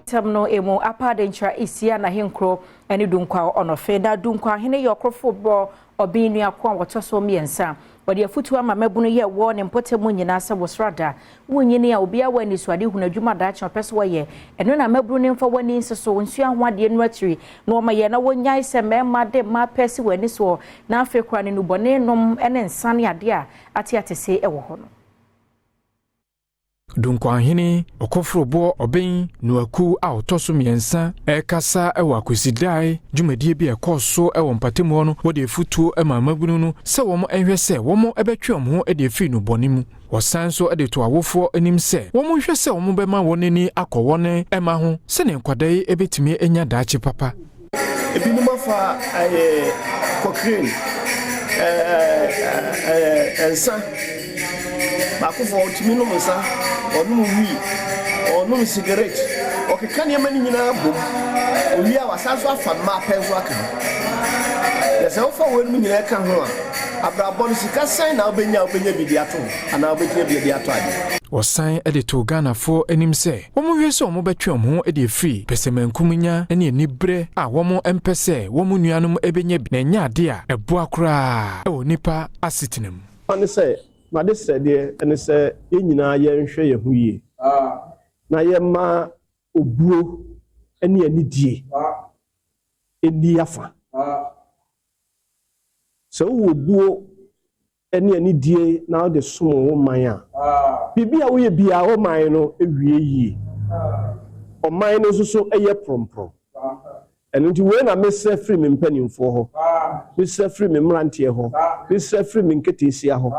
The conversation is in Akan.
Temno emo apadencha isia na henkro ene dunkwa onofe da Dunkwahene yokrofo bo obinu akwa wotoso miensa wode afutu ama mabunu ye wo ne mpotemu nyina se wosrada wonyini a obi awa ni suade hunadwuma da cha pese woye eno na mabunu ne mfa wani nseso nsu ahwade no atiri na o maye na wonyai se mema de ma pese wani so na afekwa ne nubone nom ene nsane ade a atiatese ewo ho no Dunkwahene okofrobo oben nuaku a otoso miensa ekasa ewa kwesidai dwumadie bi ekoso ewo mpatemu no wode futuo ema mabunu no se womo enhwe se womo ebetwem ho ede afi no bonimu wosan so ede to awofo anim se womo hwe se womo bema wonani akowone ema ho se ne nkwadai ebetimi enya daachi papa ebinuma fa cocaine ensa bakufo otimi no musa onum wi onum cigarette okeka ne mani nyina bom owi a wasanso afa ma penso aka yesa ofa wenu nyina ka ho a abrabon sika san na obenya bidi ato ana obenya bidi ato ade wosan ede to Ghana fo anim se womo hwe se womo betwem ho ede free pesemankuminya ene anibre a womo empese womo nuanom ebenya bi na nya ade a ebo akora e onipa asitinem ane se made sede ene se yenyina ye nhwe ye hu yie na ye ma obuo ene anidie eni afa so wo buo ene anidie na de somo wo man a bibia wo ye bia wo man no ewie yie o man no so eye promprom eno nti we na mese free me mpanimfo ho mese free me mrantie ho mese free me nketesia ho